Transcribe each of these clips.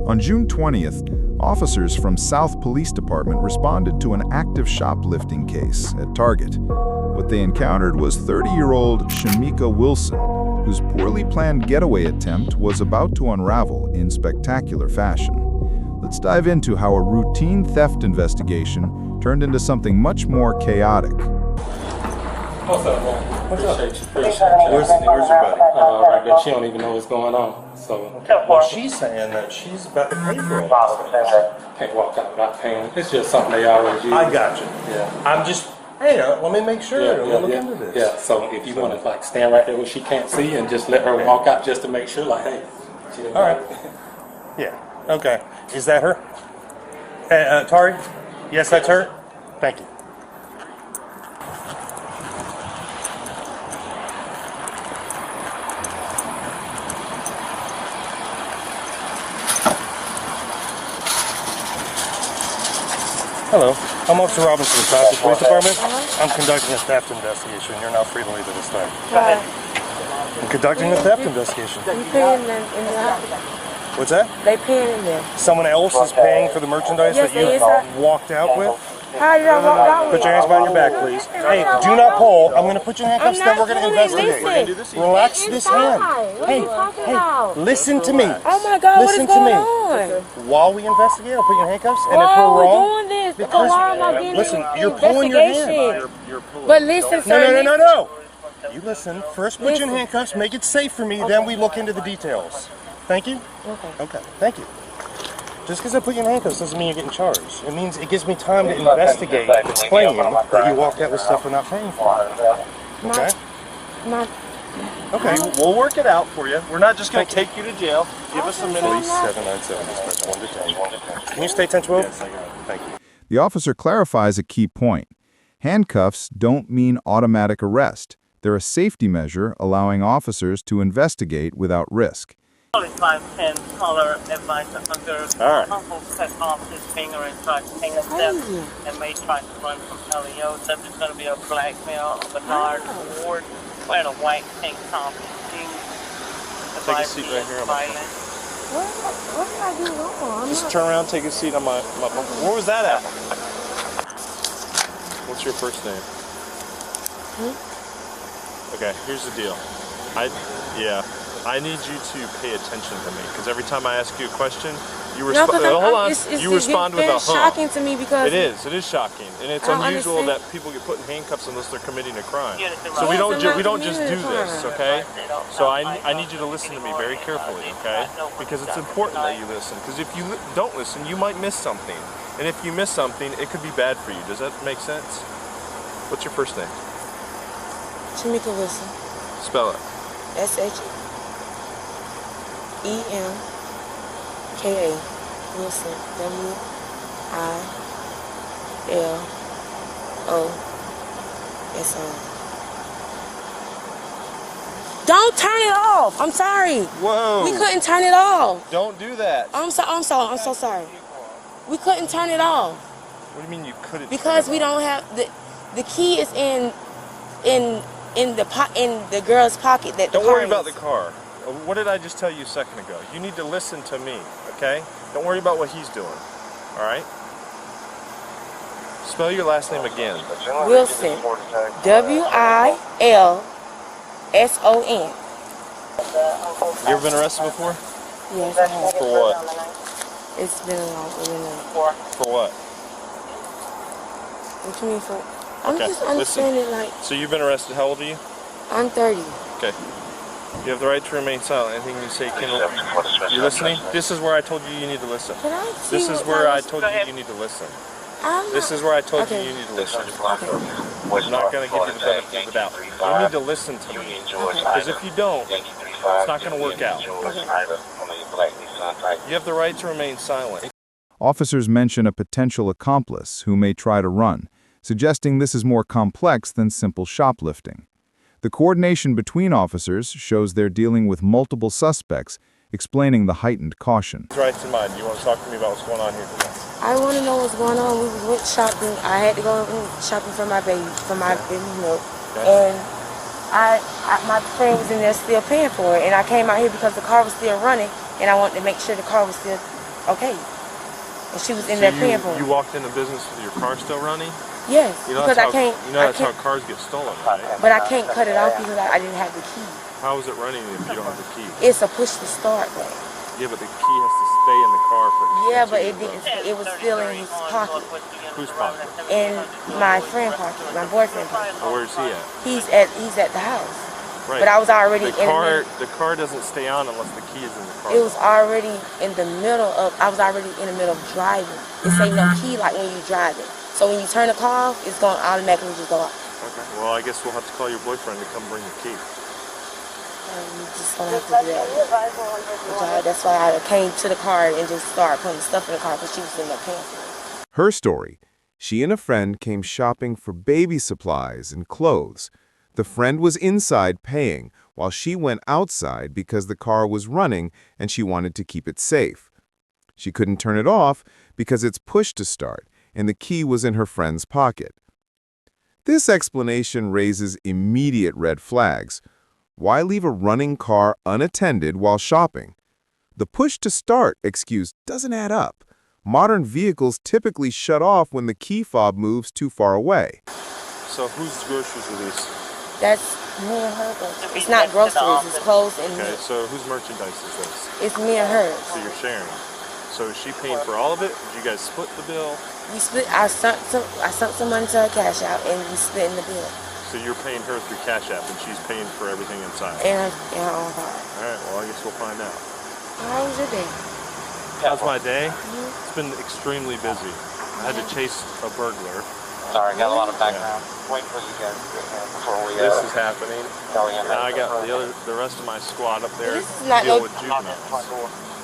On June 20th, officers from South Police Department responded to an active shoplifting case at Target. What they encountered was 30-year-old Shamika Wilson, whose poorly planned getaway attempt was about to unravel in spectacular fashion. Let's dive into how a routine theft investigation turned into something much more chaotic. What's up, man? What's up? Appreciate you. Where's your buddy? Right there. She don't even know what's going on. So Well, she's saying that she's about to pay for it. can't walk out without paying. It's just something they always use. I got you. Yeah. I'm just, hey, let me make sure. Let me look into this. Yeah. So if you want to like stand right there where she can't see and just let her walk out just to make sure, like, hey. She didn't All right. Yeah. Okay. Is that her? Tari? Yes, that's her. Thank you. Hello, I'm Officer Robinson with the South Police Department. I'm conducting a theft investigation. You're now free to leave at this time. Go ahead. I'm conducting a theft investigation. You paying them in the house? What's that? They paying in there. Someone else is paying for the merchandise Yes, that you they is, sir. walked out with? How did I walk out with Put your hands behind your back, please. Hey, do not pull. I'm going to put you in handcuffs, then we're going to investigate. Relax this hand. Hey, listen to me. Oh my God, Listen what is going to me. on? While we investigate, I'll put you in handcuffs, and if Why we're are we wrong, doing this? because Why am I getting listen, an you're pulling your hand. investigation? But listen, sir. No. You listen. First, put you in handcuffs. Make it safe for me. Then we look into the details. Thank you. Okay. Thank you. Just because I put you in handcuffs doesn't mean you're getting charged. It means it gives me time to investigate the claim that you walked out with stuff we're not paying for. Okay? Okay. We'll work it out for you. We're not just going to take you to jail. Give us a minute. Police 797, dispatch 1 to 10. Can you stay 10-12? Yes, I got it. Thank you. The officer clarifies a key point. Handcuffs don't mean automatic arrest. They're a safety measure allowing officers to investigate without risk. 510 caller advisor under uncle cut off his finger and tried to hang himself and may try to run from LEO. Subject's going to be a black male, Bernard Ward, wearing a white tank top and jeans. Take a seat right here. What did I do wrong? Just turn around, take a seat on my where was that at? What's your first name? Okay, here's the deal. I need you to pay attention to me because every time I ask you a question, you respond. Hold on. You respond with a It's shocking to me because it is shocking, and it's unusual that people get put in handcuffs unless they're committing a crime. So we don't just do this, okay? So I need you to listen to me very carefully, okay? Because it's important that you listen. Because if you don't listen, you might miss something, and if you miss something, it could be bad for you. Does that make sense? What's your first name? Shamika Wilson. Spell it. SHEMKA Wilson. WILOSON. Don't turn it off. I'm sorry. Whoa. We couldn't turn it off. Don't do that. I'm so sorry. We couldn't turn it off. What do you mean you couldn't? Because we don't have the key is in the girl's pocket. Don't worry about the car. What did I just tell you a second ago? You need to listen to me, okay? Don't worry about what he's doing, all right? Spell your last name again. Wilson. WILSON. You ever been arrested before? Yes, I have. For what? It's been a long time. For what? What you mean for? I'm Okay, just understanding like So you've been arrested. How old are you? I'm 30. Okay. You have the right to remain silent. Anything you say can... You listening? This is where I told you need to listen. Can I see This is what where I I told you need to listen. I'm This not- is where I told Okay. you need to listen. Okay. I'm not going to give you the benefit of the doubt. You need to listen to me. Because if you don't, it's not going to work out. You have the right to remain silent. Officers mention a potential accomplice who may try to run, suggesting this is more complex than simple shoplifting. The coordination between officers shows they're dealing with multiple suspects, explaining the heightened caution. What's right in mind? You want to talk to me about what's going on here today? I want to know what's going on. We went shopping. I had to go shopping for my baby milk, and my friend was in there still paying for it, and I came out here because the car was still running, and I wanted to make sure the car was still okay. And she was in there paying for it. You walked into business with your car still running? Yes, You know because that's I can't. You know that's how cars get stolen, right? But I can't cut it off because I didn't have the key. How is it running if you don't have the key? It's a push to start thing. Yeah, but the key has to stay in the car for. Yeah, but it didn't. It was still in his pocket. Whose pocket? In my friend pocket, my boyfriend pocket. Or where's he at? He's at the house. Right. But I was already The car doesn't stay on unless the key is in the car. It was already in the middle of. I was already in the middle of driving. It's ain't no key like when you drive it. So when you turn the car off, it's going to automatically just go off. Okay. Well, I guess we'll have to call your boyfriend to come bring the key. You just gonna have to do that. That's why I came to the car and just started putting stuff in the car because she was in the pants. Her story. She and a friend came shopping for baby supplies and clothes. The friend was inside paying while she went outside because the car was running and she wanted to keep it safe. She couldn't turn it off because it's push to start and the key was in her friend's pocket. This explanation raises immediate red flags. Why leave a running car unattended while shopping? The push-to-start excuse doesn't add up. Modern vehicles typically shut off when the key fob moves too far away. So whose groceries are these? That's me and her groceries. It's not groceries, it's clothes and Okay, me. so whose merchandise is this? It's me and hers. So you're sharing. So is she paying for all of it? Did you guys split the bill? We split. I sent some money to her cash out and we split in the bill. So you're paying her through Cash App and she's paying for everything inside? And her own car. Alright, well I guess we'll find out. How was your day? How's my day? It's been extremely busy. I had to chase a burglar. Sorry, got a lot of background. Waiting for you guys to get here before we This is happening. go in. Now I got the rest of my squad up there This is not deal no- with juveniles.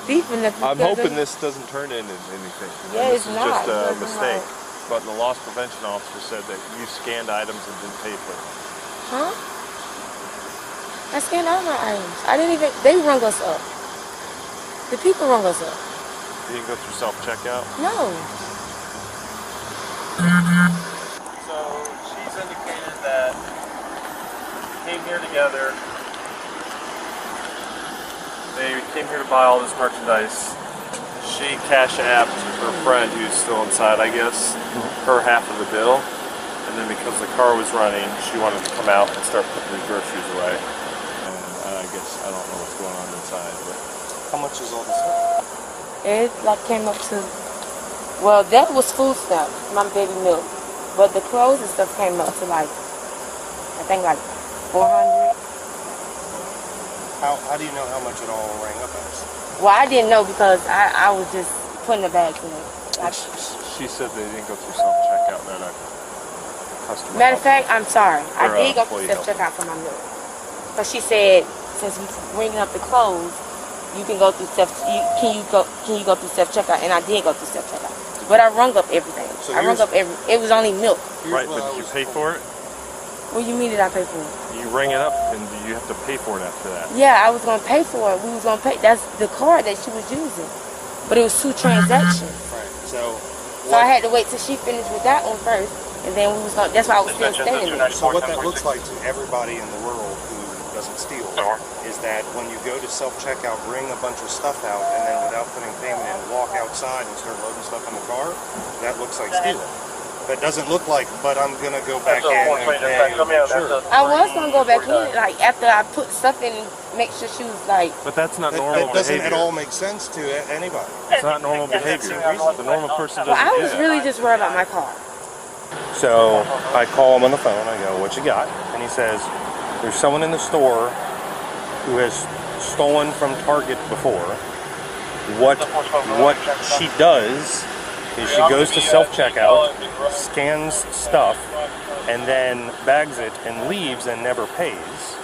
Deep in the. I'm hoping this doesn't turn into anything. Yeah, This it's is not. just It a doesn't mistake. not. But the loss prevention officer said that you scanned items and didn't pay for them. Huh? I scanned all my items. I didn't even. They rung us up. The people rung us up. You didn't go through self-checkout? No. So she's indicated that came here together. They came here to buy all this merchandise. She cash apped her friend who's still inside, I guess, her half of the bill. And then because the car was running, she wanted to come out and start putting the groceries away. And I guess I don't know what's going on inside, but How much is all this stuff? It like came up to. Well, that was food stuff, my baby milk. But the clothes and stuff came up to like, I think like 400. How do you know how much it all rang up as? Well, I didn't know because I was just putting the bags in it. she said they didn't go through self-checkout. They're not customer. Matter of fact, I'm sorry. I Or, did go through employee self-checkout for my milk. Because she said, since we bringing up the clothes, you can go through can you go through self-checkout? And I did go through self-checkout. But I rung up everything. So I rung up it was only milk. Right, but did you pay for it? What do you mean did I pay for it? You rang it up and you have to pay for it after that. Yeah, I was gonna pay for it. We was gonna pay. That's the card that she was using, but it was 2 transactions. Right. So So I had to wait till she finished with that one first, and then we was gonna. That's why I was still standing there. So what that looks like to everybody in the world who doesn't steal is that when you go to self-checkout, bring a bunch of stuff out, and then without putting payment in, walk outside and start loading stuff in the car, that looks like stealing. That doesn't look like, but I'm going to go back in and pay. Sure. I was gonna go back in, like after I put stuff in, and make sure she was like. But that's not That normal doesn't behavior. at all make sense to anybody. It's not normal behavior. The normal person doesn't Well, I do was that. really just worried about my car. So I call him on the phone. I go, "What you got?" And he says, "There's someone in the store who has stolen from Target before. What she does is she goes to self-checkout, scans stuff, and then bags it and leaves and never pays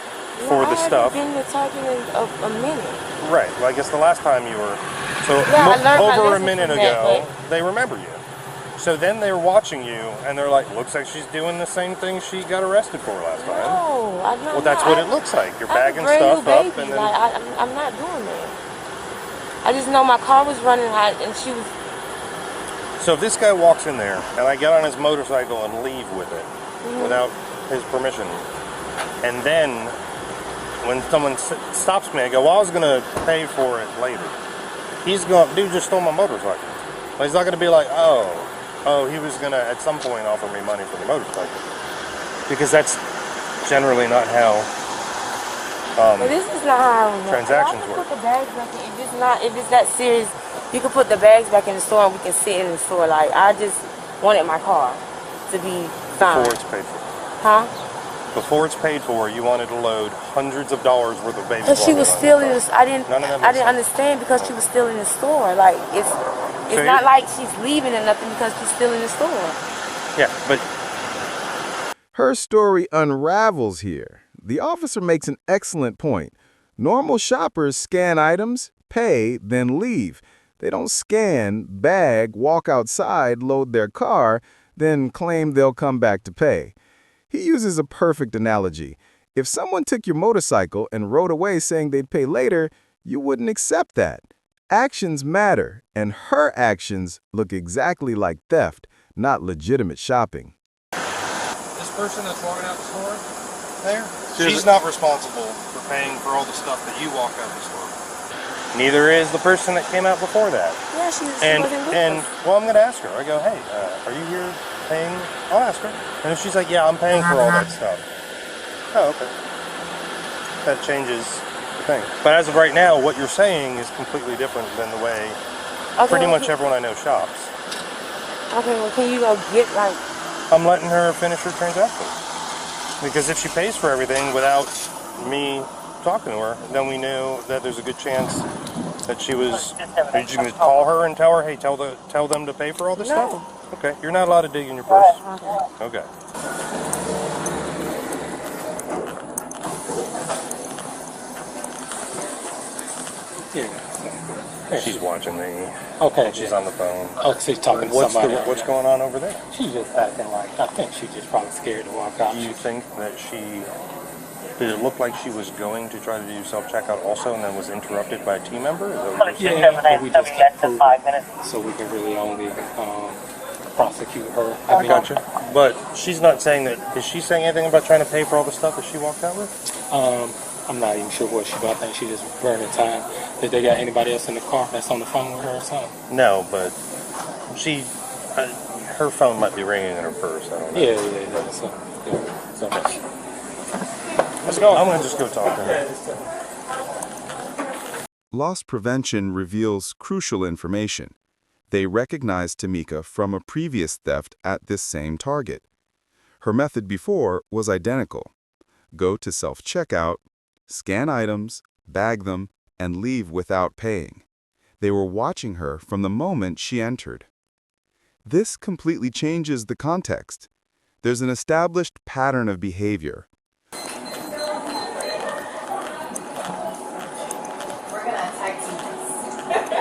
for the stuff." I haven't been to Target in a minute. Right. Well, I guess the last time you were. So Yeah, I learned my over a lesson minute from that, ago, they remember you. So then they're watching you, and they're like, "Looks like she's doing the same thing she got arrested for last time." No, I'm not. Well, that's what it looks like. You're bagging I'm a brand stuff new up, baby. and then. Like, I'm not doing that. I just know my car was running hot, and she was. So if this guy walks in there, and I get on his motorcycle and leave with it, without his permission, and then when someone stops me, I go, "Well, I was going to pay for it later." dude just stole my motorcycle. Like, he's not gonna be like, oh, he was gonna at some point offer me money for the motorcycle, because that's generally not how But this is not how transactions I can work. put the bags back in. If it's that serious, you can put the bags back in the store and we can sit in the store. Like, I just wanted my car to be fine. Before it's paid for. Huh? Before it's paid for, you wanted to load hundreds of dollars worth of baby. Because she was still in the. I didn't sense. understand because she was still in the store. Like, it's not like she's leaving or nothing because she's still in the store. Yeah, but Her story unravels here. The officer makes an excellent point. Normal shoppers scan items, pay, then leave. They don't scan, bag, walk outside, load their car, then claim they'll come back to pay. He uses a perfect analogy. If someone took your motorcycle and rode away saying they'd pay later, you wouldn't accept that. Actions matter, and her actions look exactly like theft, not legitimate shopping. This person that's walking out the store there, she's not responsible for paying for all the stuff that you walk out of the store. Neither is the person that came out before that. Yeah, she wasn't with And us. well, I'm gonna ask her. I go, hey, are you here paying? I'll ask her. And if she's like, yeah, I'm paying for all that stuff. Oh, okay. That changes the thing. But as of right now, what you're saying is completely different than the way pretty much everyone I know shops. Okay, well, can you go get, like... I'm letting her finish her transaction. Because if she pays for everything without me talking to her, then we know that there's a good chance that she was... Did you just call her and tell her, hey, tell them to pay for all this stuff? Okay, you're not allowed to dig in your purse. Okay. Yeah. She's watching me. Okay. She's on the phone. Oh, she's talking to somebody. What's going on over there? She's just acting like, I think she's just probably scared to walk out. Do you think that did it look like she was going to try to do self-checkout also and then was interrupted by a team member? Is that what you're saying? Yeah, but we just kept her, 5 minutes. So we can really only prosecute her. I gotcha. But she's not saying that, is she saying anything about trying to pay for all the stuff that she walked out with? I'm not even sure what she do. I think she just burning time. Did they got anybody else in the car that's on the phone with her or something? No, but her phone might be ringing in her purse. I don't know. Yeah. So let's go. I'm going to just go talk to her. Loss prevention reveals crucial information. They recognized Tamika from a previous theft at this same target. Her method before was identical. Go to self-checkout, scan items, bag them, and leave without paying. They were watching her from the moment she entered. This completely changes the context. There's an established pattern of behavior.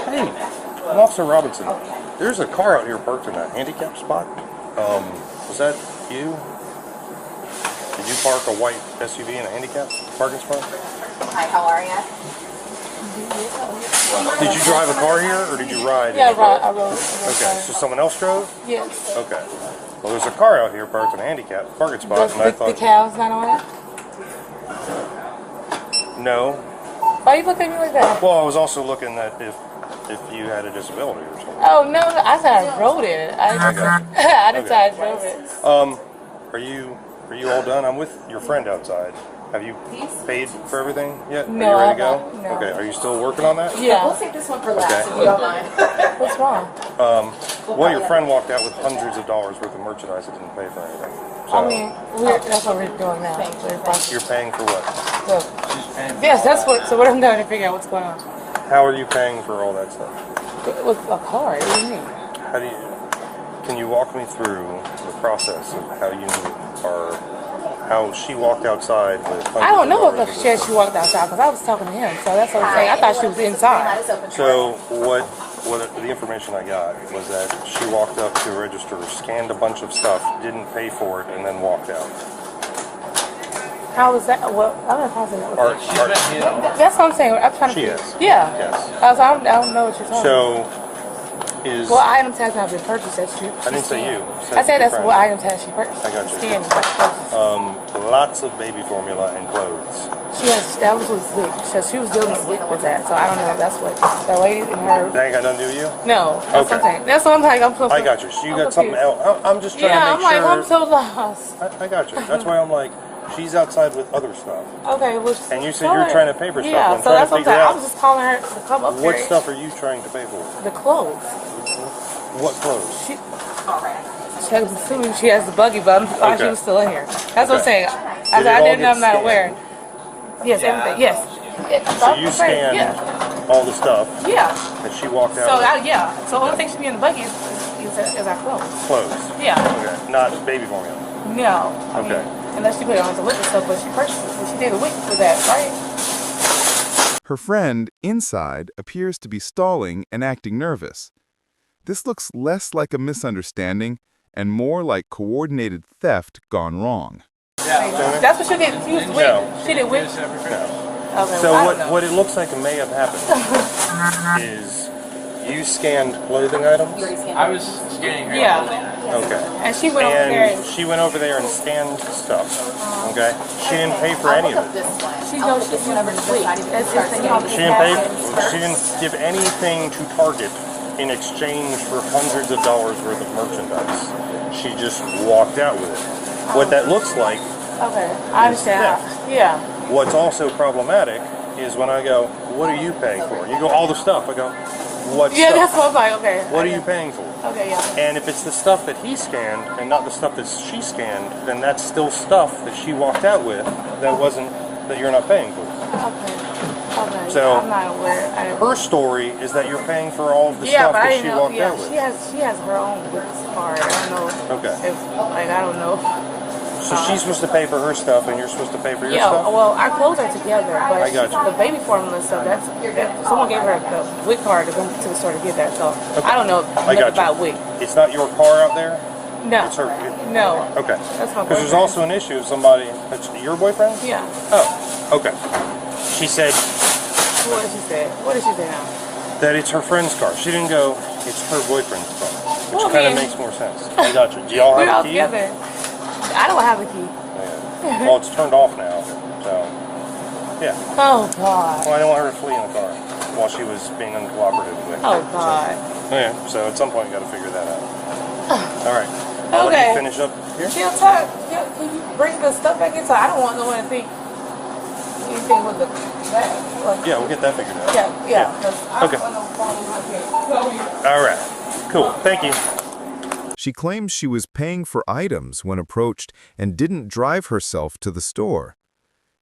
Hey, I'm Officer Robinson. There's a car out here parked in a handicap spot. Was that you? Did you park a white SUV in a handicap parking spot? Hi, how are you? Did you drive a car here, or did you ride? Yeah, I rode. Okay, so someone else drove? Yes. Okay. Well, there's a car out here parked in a handicap parking spot, and I thought... The cow's not on it? No. Why are you looking at me like that? Well, I was also looking at if you had a disability or something. Oh, no, I said I rode it. I didn't say I drove it. Are you all done? I'm with your friend outside. Have you paid for everything yet? No, are you ready to go? No. Okay, are you still working on that? Yeah. We'll take this one for last, Okay. if you don't mind. What's wrong? Well, your friend walked out with hundreds of dollars worth of merchandise that didn't pay for anything. So I mean, that's what we're doing now. you're paying for what? Yes, that's what. So what I'm doing to figure out what's going on. How are you paying for all that stuff? With a card. What do you mean? Can you walk me through the process of how she walked outside with I don't know hundreds if of dollars she walked outside because I was talking to him. So that's what I'm saying. I thought she was inside. So what the information I got was that she walked up to a register, scanned a bunch of stuff, didn't pay for it, and then walked out. How was that? Well, I don't know if Are, that's what I'm saying. I'm trying to. She is. Yeah. Yes. I don't know what you're talking about. So is... What items has not been purchased that she I didn't say you. I said that's what items has she purchased. I got you. Scanned. Lots of baby formula and clothes. That was Wick. So she was dealing with that. So I don't know. That's what that lady and her. That ain't got nothing to do with you? No. That's what I'm saying. That's what I'm like. I got you. So you got something else. I'm just trying to make sure. Yeah, I'm so lost. I got you. That's why I'm like, she's outside with other stuff. Okay, well, and you said you're trying to pay for stuff. Yeah, I'm so that's what I'm saying. I was just calling her to come up What here. stuff are you trying to pay for? The clothes. What clothes? She was assuming she has the buggy, but I thought she was still in here. That's what I'm saying. I didn't know, I'm not aware. Yes, everything. Yes. So you scanned all the stuff. Yeah. And she walked out. So So the only thing should be in the buggy is our clothes. Clothes. Yeah. Okay. Not baby formula. No. Okay. Unless she put it on the liquor stuff, but she purchased it. She did a wick for that, right? Her friend, inside, appears to be stalling and acting nervous. This looks less like a misunderstanding and more like coordinated theft gone wrong. That's what she did. She was wick. She did wick. Okay, so what it looks like may have happened is you scanned clothing items? I was scanning her. Yeah. Okay. And she went over there. She went over there and scanned stuff. Okay. She didn't pay for any of it. She knows she's never wick. That's just the She didn't pay. She didn't give anything to Target in exchange for hundreds of dollars worth of merchandise. She just walked out with it. What that looks like. Okay, I understand. Yeah. What's also problematic is when I go, what are you paying for? You go, all the stuff. I go, what stuff? Yeah, that's what I'm like, okay. What are you paying for? Okay, yeah. And if it's the stuff that he scanned and not the stuff that she scanned, then that's still stuff that she walked out with that you're not paying for. Okay. Okay. So I'm not aware. her story is that you're paying for all of the stuff that she walked out with. She has her own card. I don't know. Okay. I don't know. So she's supposed to pay for her stuff, and you're supposed to pay for your stuff? Yeah, well, our clothes are together, but I got you. the baby formula stuff, someone gave her the WIC card to go to the store to get that, so I don't know much about WIC. It's not your car out there? No. It's her. No. Okay. That's my boyfriend. Because there's also an issue of somebody, that's your boyfriend? Yeah. Oh, okay. She said... What did she say? What did she say now? That it's her friend's car. She didn't go, it's her boyfriend's car, which kind of makes more sense. I got you. Do y'all have a key? Together. I don't have a key. Yeah. Well, it's turned off now, so, yeah. Oh, God. Well, I didn't want her to flee in the car while she was being uncooperative with me. Oh, God. So at some point, you got to figure that out. All right. I'll Okay. let you finish up here. Can you bring the stuff back inside? I don't want no one to think anything with the bag. Like, Yeah, we'll get that figured out. Yeah. Okay. All right. Cool. Thank you. She claims she was paying for items when approached and didn't drive herself to the store.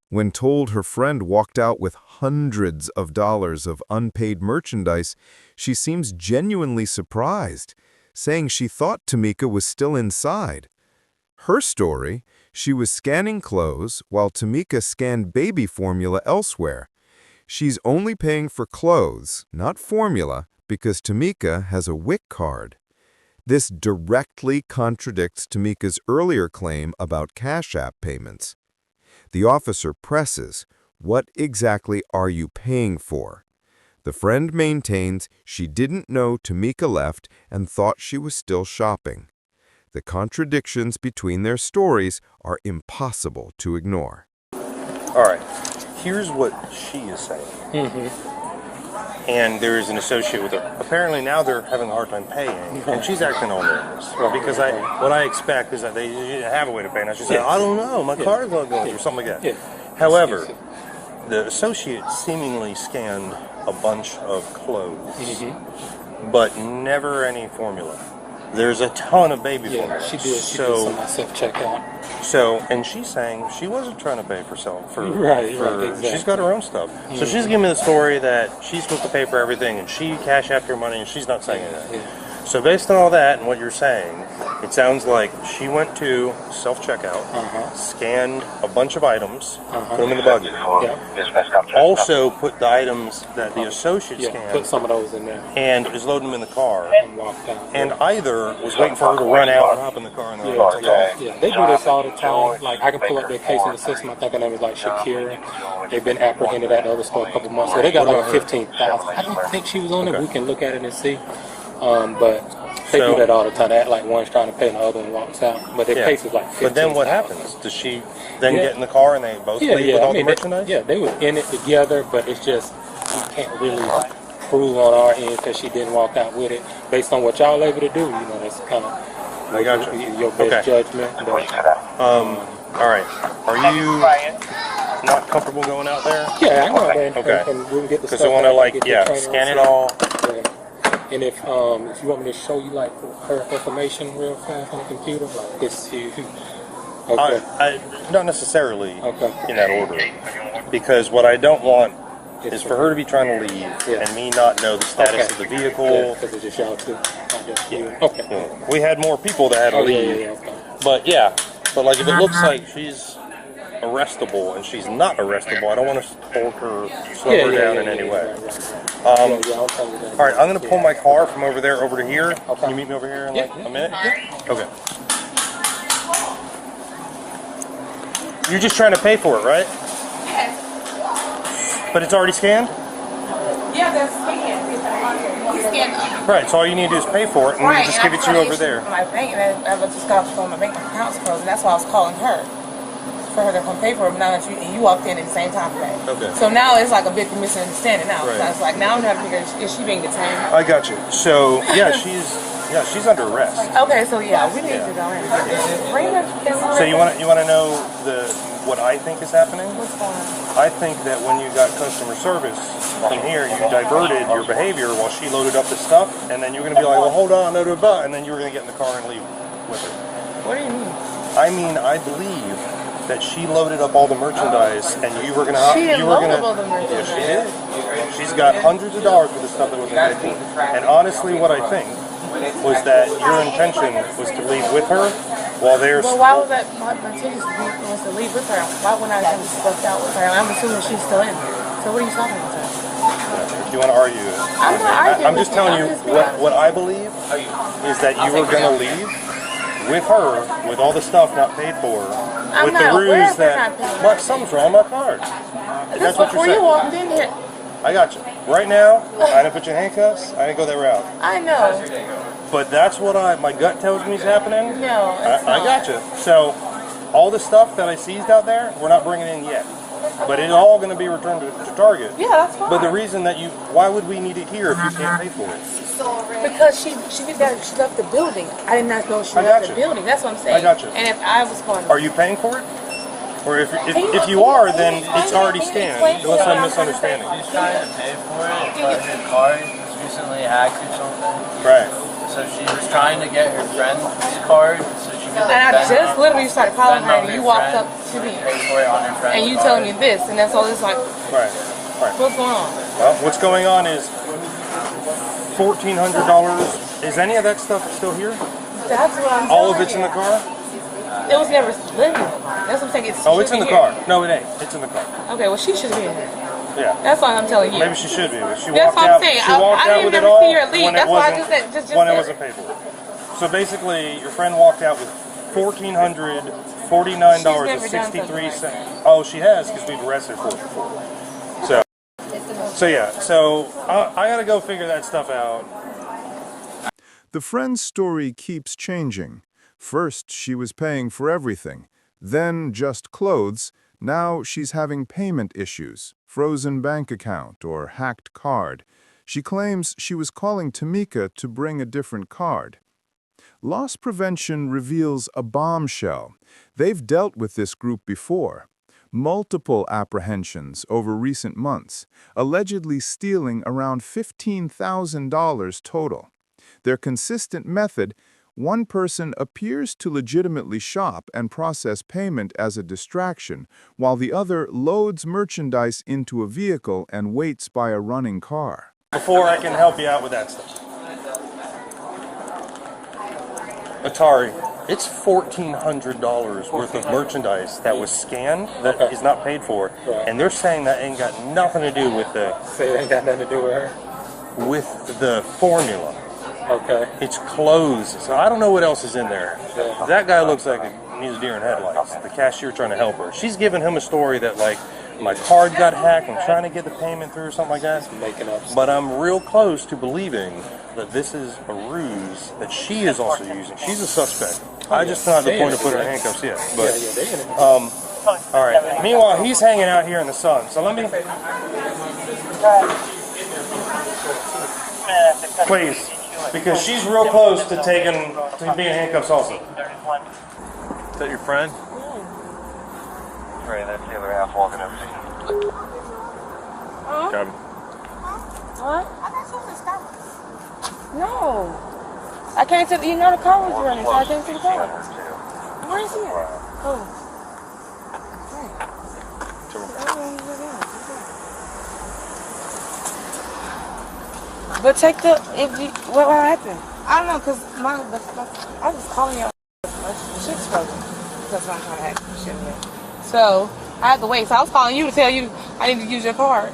When told her friend walked out with hundreds of dollars of unpaid merchandise, she seems genuinely surprised, saying she thought Tamika was still inside. Her story, she was scanning clothes while Tamika scanned baby formula elsewhere. She's only paying for clothes, not formula, because Tamika has a WIC card. This directly contradicts Tamika's earlier claim about Cash App payments. The officer presses, "What exactly are you paying for?" The friend maintains she didn't know Tamika left and thought she was still shopping. The contradictions between their stories are impossible to ignore. All right. Here's what she is saying. And there is an associate with her. Apparently now they're having a hard time paying, and she's acting all nervous. Because what I expect is that they didn't have a way to pay. Now she's saying, I don't know, my card's not going through, something like that. However, the associate seemingly scanned a bunch of clothes, but never any formula. There's a ton of baby formula. She did some self-checkout. And she's saying she wasn't trying to pay for self. Exactly. She's got her own stuff. So she's giving me the story that she's supposed to pay for everything, and she cash after her money, and she's not saying that. So based on all that and what you're saying, it sounds like she went to self-checkout, scanned a bunch of items, put them in the buggy. Also put the items that the associate scanned. Put some of those in there. And is loading them in the car. And walked out. And either was waiting for her to run out and hop in the car and then take off. Yeah, they do this all the time. Like, I can pull up their case in the system. I think her name is like Shakira. They've been apprehended at the other store a couple months ago. They got like 15,000. I don't think she was on it. We can look at it and see. But they do that all the time. They act like one's trying to pay and the other one walks out. But their case is like 15. But then what happens? Does she then get in the car and they both leave with all the merchandise? They was in it together, but it's just we can't really prove on our end that she didn't walk out with it. Based on what y'all able to do, that's kind of your best judgment. But, all right. Are you not comfortable going out there? Yeah, I know. And we can get the stuff. Because I want to scan it all. Yeah. And if you want me to show you like her information real fast on the computer, like this, okay. Not necessarily in that order. Because what I don't want is for her to be trying to leave and me not know the status of the vehicle. Yeah, because it's just y'all too. Okay. We had more people that had to leave. But like if it looks like she's arrestable and she's not arrestable, I don't want to hold her, slow her down in any way. All right, I'm going to pull my car from over there over to here. Can you meet me over here in like a minute? Okay. You're just trying to pay for it, right? Yes. But it's already scanned? Yeah, that's scanned. You scanned it. Right, so all you need to do is pay for it and we just give it to you over there. My bank, and I just got off my bank account's closed, and that's why I was calling her. For her to come pay for it, but now that you walked in at the same time today. Okay. So now it's like a big misunderstanding now. Right. So it's like now I'm trying to figure, is she being detained? I got you. So she's under arrest. Okay, so we need to go in. So you want to know what I think is happening? What's going on? I think that when you got customer service from here, you diverted your behavior while she loaded up the stuff, and then you're going to be like, well, hold on, and then you were going to get in the car and leave with her. What do you mean? I mean, I believe that she loaded up all the merchandise, and you were gonna. She didn't load up all the merchandise. Yes, she did. She's got hundreds of dollars worth of stuff that wasn't paid for. And honestly, what I think was that your intention was to leave with her while they're. Well, why was that my intention was to leave with her? Why wouldn't I have stuffed out with her? I'm assuming she's still in there. So what are you talking about? Do you want to argue? I'm not arguing. I'm just telling you what I believe is that you were gonna leave with her with all the stuff not paid for. I'm with the not ruse that something's wrong with my card. That's what you're saying. Before you walked in here. I got you. Right now, I didn't put you in handcuffs. I didn't go that route. I know. But that's what my gut tells me is happening. No, I got you. So, all the stuff that I seized out there, we're not bringing in yet. But it's all going to be returned to Target. Yeah, that's fine. But the reason that why would we need it here if you can't pay for it? Because she left the building. I did not know she left the building. That's what I'm saying. I got you. And if I was going, are you paying for it? Or if you are, then it's already scanned. Unless I'm misunderstanding. She's trying to pay for it, but her card was recently hacked or something. Right. So she was trying to get her friend's card, so she could. And I just literally started calling her, and you walked up to me, and you telling me this, and that's all. It's like, right. What's going on? Well, what's going on is $1,400. Is any of that stuff still here? That's what I'm. All of it's in the car. It was never living in the car. That's what I'm saying. It's in the car. No, it ain't. It's in the car. Okay, well, she should be in here. Yeah. That's all I'm telling you. Maybe she should be. She That's what I'm saying. She walked out with it all That's why I just said when it wasn't paid for. So basically, your friend walked out with $1,449.63. Oh, she has because we've arrested her before. So yeah. So I gotta go figure that stuff out. The friend's story keeps changing. First, she was paying for everything, then just clothes. Now she's having payment issues, frozen bank account or hacked card. She claims she was calling Tamika to bring a different card. Loss Prevention reveals a bombshell. They've dealt with this group before. Multiple apprehensions over recent months, allegedly stealing around $15,000 total. Their consistent method: one person appears to legitimately shop and process payment as a distraction, while the other loads merchandise into a vehicle and waits by a running car. Before I can help you out with that stuff. Atari, it's $1,400 worth of merchandise that was scanned that is not paid for, and they're saying that ain't got nothing to do with the. Say it ain't got nothing to do with her. With the formula. Okay. It's closed, so I don't know what else is in there. That guy looks like he needs a deer in headlights. The cashier trying to help her. She's giving him a story that like my card got hacked. I'm trying to get the payment through or something like that. Making up stuff. But I'm real close to believing that this is a ruse that she is also using. She's a suspect. I just not at the point to put her in handcuffs yet. But all right. Meanwhile, he's hanging out here in the sun. So let me, please, because she's real close to being handcuffs also. Is that your friend? Right, that's the other half walking up to you. Got him. What? No. I came to the, you know the car was running, so I came to the car. Where is he at? Oh. But take the, what happened? I don't know, because I was calling you. My shit's frozen. That's why I'm trying to act shit with. So I had to wait. So I was calling you to tell you I need to use your card.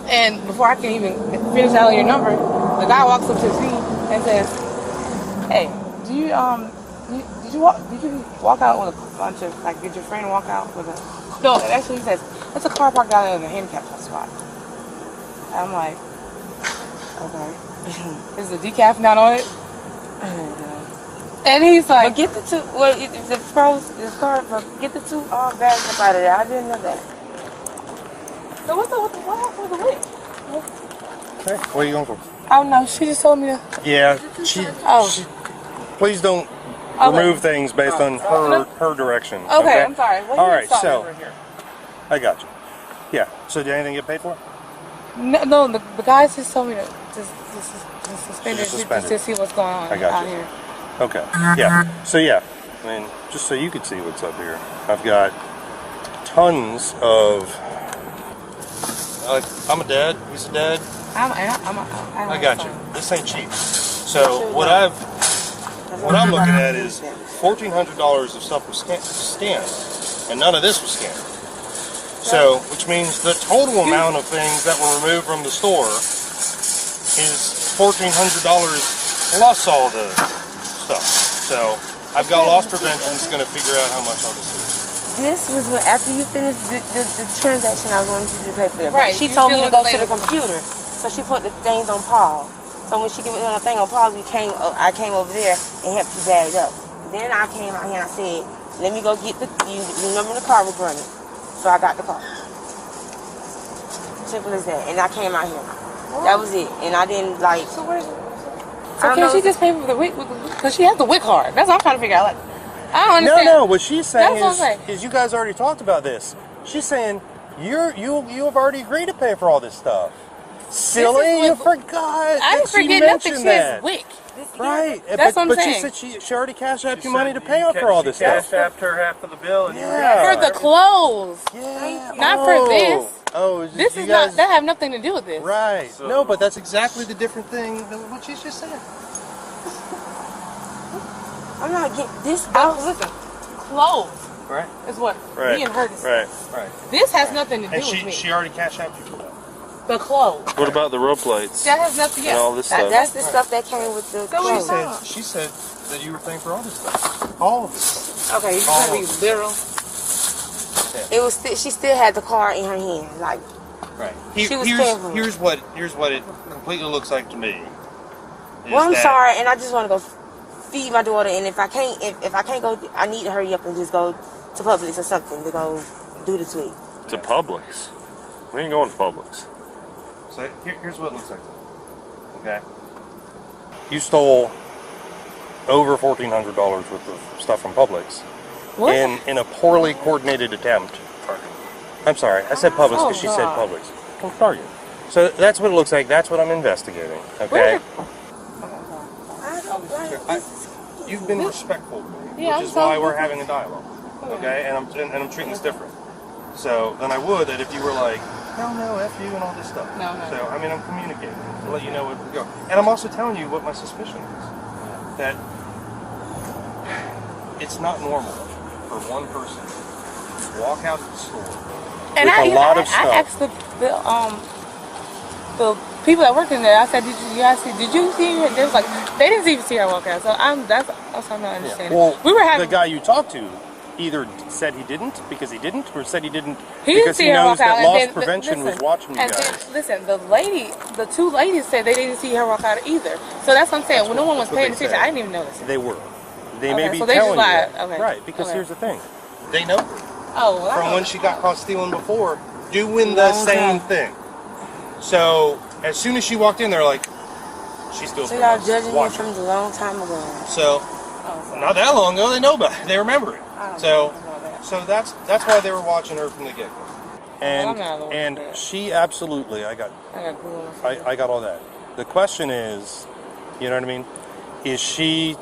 And before I can even finish out your number, the guy walks up to the scene and says, "Hey, did you walk out with a bunch of, like, did your friend walk out with a?" No, actually he says, "It's a car parked down there in the handicap spot." I'm like, okay. Is the decaf not on it? And he's like, "But get the two. Well, the pros, this car. Get the two bags up out of there." I didn't know that. So what happened with the wig? Okay, what are you going for? Oh no, she just told me to. Yeah, she please don't remove things based on her direction. Okay, I'm sorry. All right, so I got you. Yeah. So did anything get paid for? No, the guys just told me to suspend it to see what's going on out here. Okay. Yeah. So yeah, I mean, just so you could see what's up here, I've got tons of. I'm a dad. He's a dad. I got you. This ain't cheap. So what I'm looking at is $1,400 of stuff was scanned, and none of this was scanned. So, which means the total amount of things that were removed from the store is $1,400 plus all the stuff. So I've got loss prevention that's going to figure out how much all this is. This was after you finished the transaction. I wanted you to pay for it. Right. She told me to go to the computer, so she put the things on pause. So when she gave me the thing on pause, I came over there and helped you bag it up. Then I came out here and I said, "Let me go get you remember the car was running." So I got the car. Simple as that. And I came out here. That was it. And I didn't like. So where's it? So can she just pay for the WIC? Because she has the WIC card. That's what I'm trying to figure out. Like, I don't understand. No. What she's saying That's is you guys already talked about this. She's saying you have already agreed to pay for all this stuff. Silly, you forgot. I didn't forget nothing. She has WIC. Right. That's what I'm saying. But she said she already cashed out you money to pay out for all this stuff. She cashed out her half of the bill. And For the clothes. Yeah. Not for this. Oh, this is not. That have nothing to do with this. Right. So, no, but that's exactly the different thing than what she's just saying. I'm not getting this. Listen, clothes. Right. Is what me and her discussed. Right. This has nothing to do with me. She already cashed out you for that. The clothes. What about the rope lights? That has nothing. And all this stuff. That's the stuff that came with the clothes. She said that you were paying for all this stuff. All of this. Okay, you're gonna be literal. Yeah. It was. She still had the car in her hand, like. Right. She was here's what it completely looks like to me. Well, I'm sorry, and I just want to go feed my daughter, and if I can't go, I need to hurry up and just go to Publix or something to go do the tweet. To Publix? We ain't going to Publix. So here's what it looks like. Okay. You stole over $1,400 worth of stuff from Publix. What? In a poorly coordinated attempt. I'm sorry, I said Publix because she said Publix. From Target. So that's what it looks like. That's what I'm investigating. Okay. You've been respectful to me, which is why we're having a dialogue. Okay, and I'm treating this different. So than I would that if you were like, no, F you and all this stuff. No. So I mean, I'm communicating to let you know where to go, and I'm also telling you what my suspicion is. That it's not normal for one person to walk out of the store and with a lot of stuff. I asked the people that worked in there. I said, "Did you see her?" They was like, they didn't even see her walk out. So that's what I'm not understanding. Well, we were having the guy you talked to either said he didn't because he didn't, or said he didn't He didn't because see he her knows walk out. that loss And then, prevention was watching you and guys. then, listen, the two ladies said they didn't see her walk out either. So that's what I'm saying. When no one was paying attention, I didn't even notice it. They were. They Okay, may be so they telling just lied. you. Okay. Right, because Okay. here's the thing. They know her Oh, well, from when she got caught stealing before, doing the same thing. So as soon as she walked in, they're like, she steals So from y'all us. judging me Watch from her. a long time ago. So not that long ago, they know about it. They remember it. So that's why they were watching her from the get-go. And she absolutely, I got all that. The question is, you know what I mean? Is she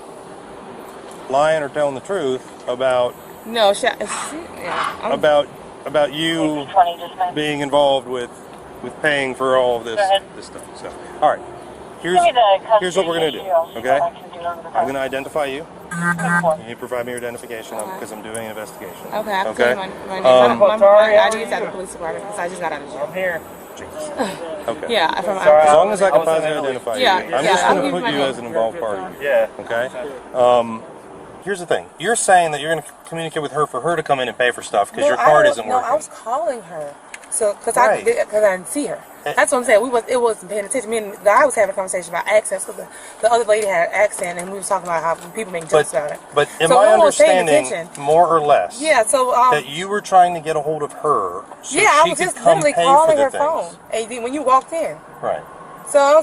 lying or telling the truth about about you being involved with paying for all of this stuff? So, all right. Here's what we're gonna do. Okay. I'm gonna identify you. You provide me your identification because I'm doing an investigation. Okay, I can Okay. tell you my ID is at the police department because I just got out of jail. I'm here. Okay. Yeah, as long as I can positively identify you, Yeah, I'm just I'll going give to you put my you name. as an involved party. Yeah. Okay. Here's the thing. You're saying that you're going to communicate with her for her to come in and pay for stuff because your card isn't working. No, I was calling her. So, because Right. I didn't see her. That's what I'm saying. It wasn't paying attention. Me and the guy was having a conversation about accents because the other lady had an accent and we was talking about how people make jokes about it. But am So I no one was paying understanding attention. more or less Yeah, so that you were trying to get a hold of her so I she was could just come literally pay calling for her the phone. things? AD when you walked in. Right. So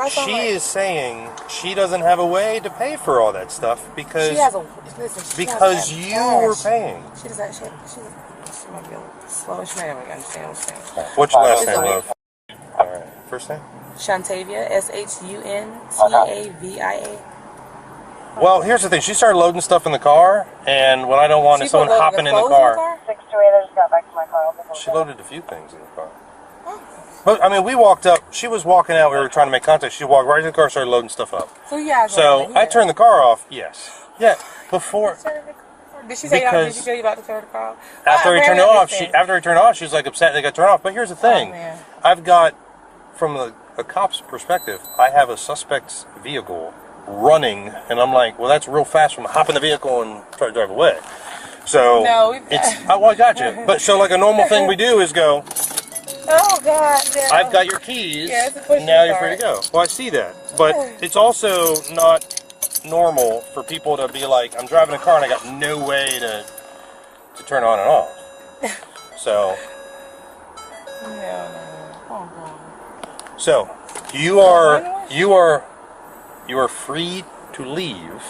She is saying she doesn't have a way to pay for all that stuff because she has a listen. She because has you cash. were paying. She does that. She might be a little slow. She might not really understand what I'm saying. What's your last It's name, okay. love? All right. First name? Shantavia, SHUNTAVIA. Well, here's the thing. She started loading stuff in the car, and what I don't want is someone hopping in the car. 628, I just got back to my car. She loaded a few things in the car. But, I mean, we walked up. She was walking out. We were trying to make contact. She walked right into the car, started loading stuff up. So yeah. So I turned the car off. Yes. Yeah. Before. Did she say because did she tell you about the third car? After he turned it off, she was like upset they got turned off. But here's the thing. man. I've got, from a cop's perspective, I have a suspect's vehicle running, and I'm like, well, that's real fast from hop in the vehicle and try to drive away. So I got you. But so like a normal thing we do is go, oh God, yeah. I've got your keys, Yeah, it's a push now you're start. free to go. Well, I see that. But it's also not normal for people to be like, I'm driving a car and I got no way to turn it on and off. So, so you are free to leave,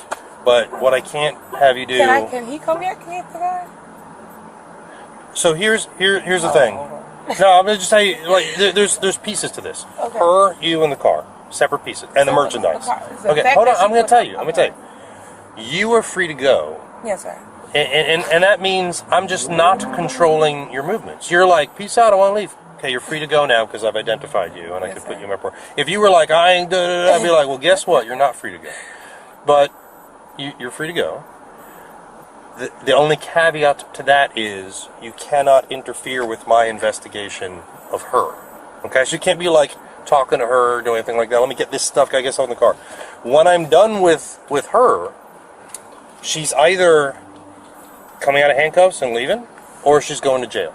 but what I can't have you do. Can he come here? Can he provide? So here's the thing. No, I'm gonna just tell you, like, there's pieces to this. Okay. Her, you, and the car, separate pieces, and the merchandise. the Okay, fact hold on. that I'm she gonna put tell her- you. I'm gonna tell you. You are free to go, Yes, sir. and that means I'm just not controlling your movements. You're like, peace out. I want to leave. Okay, you're free to go now because I've identified you and I can put you in my report. If you were like, I ain't, I'd be like, well, guess what? You're not free to go. But you're free to go. The only caveat to that is you cannot interfere with my investigation of her. Okay, so you can't be like talking to her or doing anything like that. Let me get this stuff, I guess, on the car. When I'm done with her, she's either coming out of handcuffs and leaving, or she's going to jail.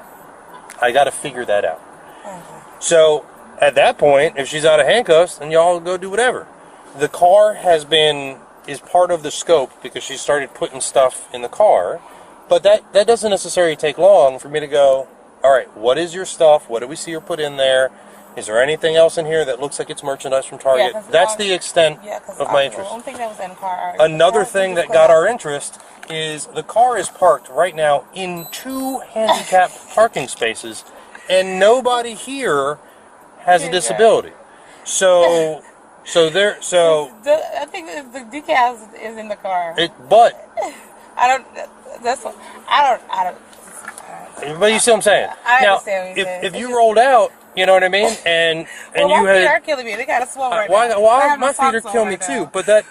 I got to figure that out. So at that point, if she's out of handcuffs, then y'all go do whatever. The car is part of the scope because she started putting stuff in the car, but that doesn't necessarily take long for me to go, all right, what is your stuff? What do we see her put in there? Is there anything else in here that looks like it's merchandise from Target? That's the extent of my interest. One thing that was in the car. Another thing that got our interest is the car is parked right now in 2 handicapped parking spaces, and nobody here has a disability. So I think the decal is in the car. But you see what I'm saying? I now, understand what you're saying. if you rolled out, you know what I mean, and well, you my feet are had killing me. They kind of swell right now. why my feet are killing me too, but that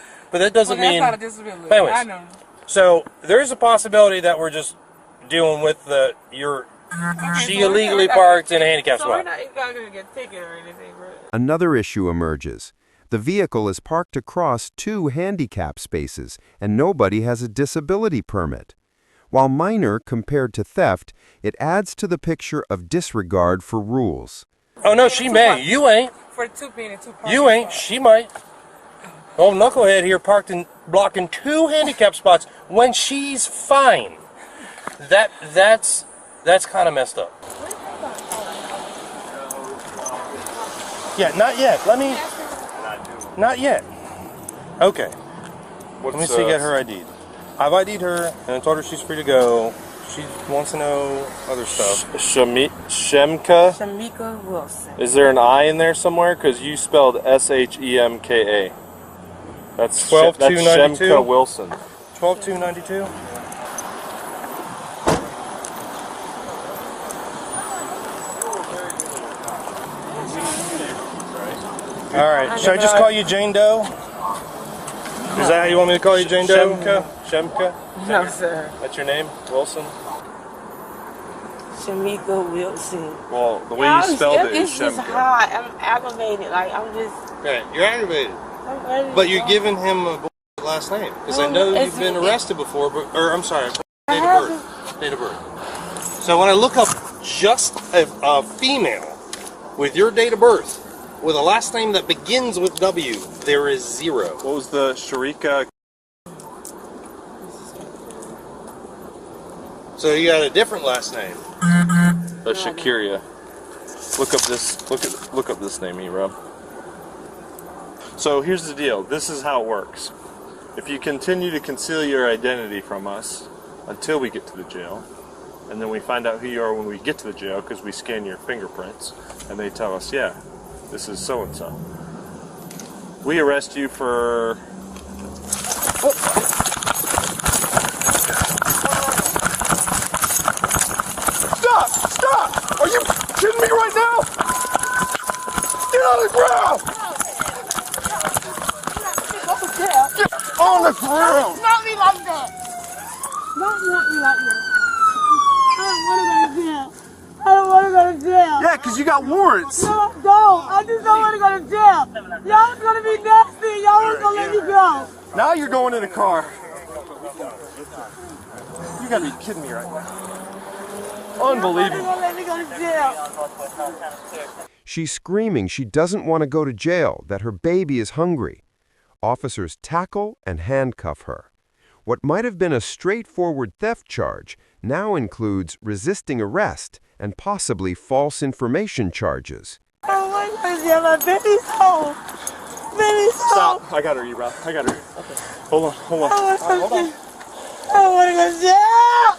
doesn't mean. That's not a disability. But anyways, I know. So there's a possibility that we're just dealing with she illegally parked in a handicap So we're spot. not going to get a ticket or anything, right? Another issue emerges. The vehicle is parked across 2 handicap spaces, and nobody has a disability permit. While minor compared to theft, it adds to the picture of disregard for rules. Oh no, she may. You ain't. For two being in two parking You ain't. spots. She might. Old knucklehead here parked in blocking 2 handicap spots when she's fine. That's kind of messed up. Yeah, not yet. Let me. Not yet. Okay. Let me see. Get her ID'd. I've ID'd her and I told her she's free to go. She wants to know other stuff. Shemka? Shamika Wilson. Is there an I in there somewhere? Because you spelled Shemka. That's 12-292? Shemka Wilson. 12292. All right. Should I just call you Jane Doe? Is that how you want me to call you, Jane Doe? Shemka? No, sir. That's your name? Wilson? Shamika Wilson. Well, the way you spelled it is It's just Shemka. hard. I'm aggravated. Like, I'm just... Okay, you're aggravated. I'm ready But to you're go. giving him a last name. Because I know it's- you've been arrested before, or I'm sorry, date of birth. Date of birth. So when I look up just a female with your date of birth, with a last name that begins with W, there is 0. What was the Sharika? So you got a different last name. Shakiria. Look up this name, E-Rob. So here's the deal. This is how it works. If you continue to conceal your identity from us until we get to the jail, and then we find out who you are when we get to the jail because we scan your fingerprints, and they tell us, yeah, this is so-and-so. We arrest you for... Stop! Stop! Are you kidding me right now? Get on the ground! Get on the ground! Not me like that. Not me like that. I don't want to go to jail. Yeah, because you got warrants. No, I don't. I just don't want to go to jail. Y'all was going to be nasty. Y'all was going to let me go. Now you're going in a car. You gotta be kidding me right now. Unbelievable. Y'all let me go to jail. She's screaming she doesn't want to go to jail, that her baby is hungry. Officers tackle and handcuff her. What might have been a straightforward theft charge now includes resisting arrest and possibly false information charges. I don't want to go to jail. My baby's home. Baby's home. Stop! I got her, E-Rob. I got her. Okay. Hold on. I don't want to go to jail.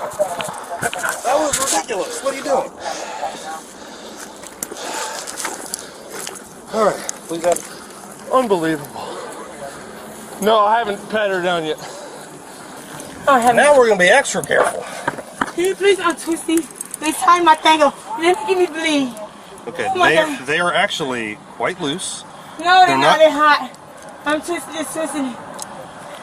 That was ridiculous. What are you doing? All right, please have. Unbelievable. No, I haven't patted her down yet. Now we're gonna be extra careful. Can you please untwist these? They tied my thing up. They didn't give me bleed. Okay, Oh my God. they are actually quite loose. No, they're not- not. They're hot. I'm twisting it.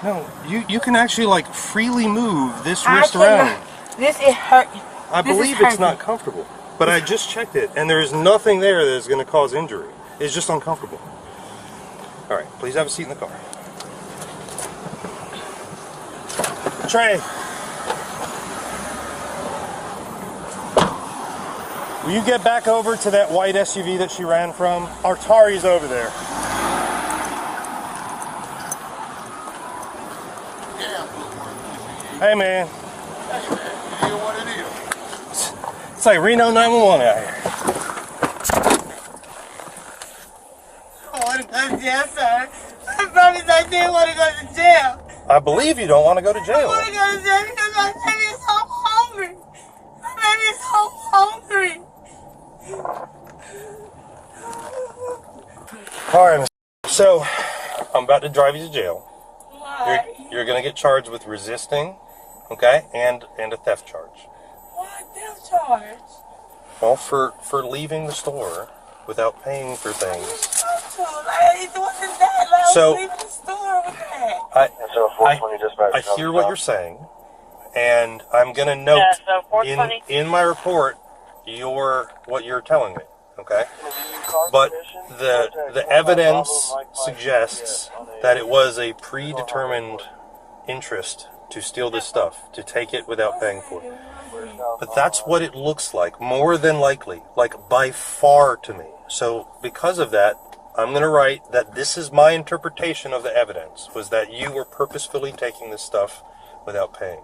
No, you can actually like freely move this I wrist cannot. around. This is hurt. I This is believe it's not hurting. comfortable, but I just checked it, and there is nothing there that is going to cause injury. It's just uncomfortable. All right, please have a seat in the car. Trey, will you get back over to that white SUV that she ran from? Artari's over there. Hey, man. It's like Reno 911 out here. I want to go to jail, sir. I promise I didn't want to go to jail. I believe you don't want to go to I jail. want to go to jail because my baby is so hungry. My baby is so hungry. All right, Miss. So, I'm about to drive you to jail. Why? You're going to get charged with resisting, okay, and a theft charge. Why theft charge? Well, for leaving the store without paying for things. It wasn't that. Like, So- I was leaving the store with that. I hear what you're saying, and I'm going to note Yeah, so in 420. my report what you're telling me. okay? But the evidence suggests that it was a predetermined interest to steal this stuff, to take it without paying for it. But that's what it looks like, more than likely, like by far to me. So because of that, I'm going to write that this is my interpretation of the evidence, was that you were purposefully taking this stuff without paying.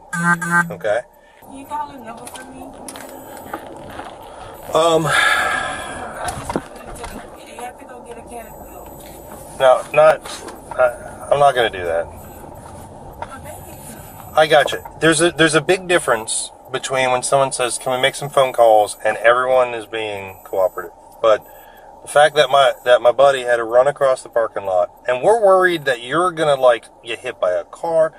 Okay? You call a number for me? You have to go get a can of milk. No, I'm not going to do that. I got you. There's a big difference between when someone says, can we make some phone calls, and everyone is being cooperative. But the fact that my buddy had to run across the parking lot, and we're worried that you're going to, like, get hit by a car,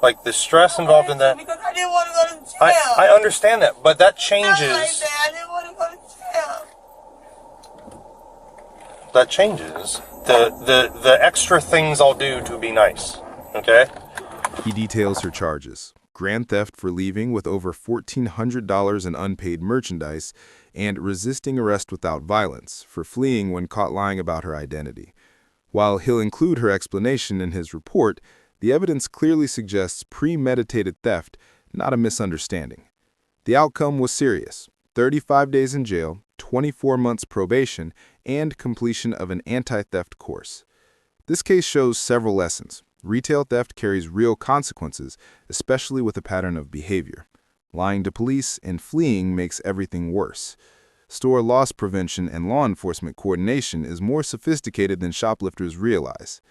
like the stress involved in that. Because I didn't want to go to jail. I understand that, but that changes. Not like that. I didn't want to go to jail. That changes the extra things I'll do to be nice. Okay? He details her charges: grand theft for leaving with over $1,400 in unpaid merchandise, and resisting arrest without violence for fleeing when caught lying about her identity. While he'll include her explanation in his report, the evidence clearly suggests premeditated theft, not a misunderstanding. The outcome was serious: 35 days in jail, 24 months probation, and completion of an anti-theft course. This case shows several lessons. Retail theft carries real consequences, especially with a pattern of behavior. Lying to police and fleeing makes everything worse. Store loss prevention and law enforcement coordination is more sophisticated than shoplifters realize.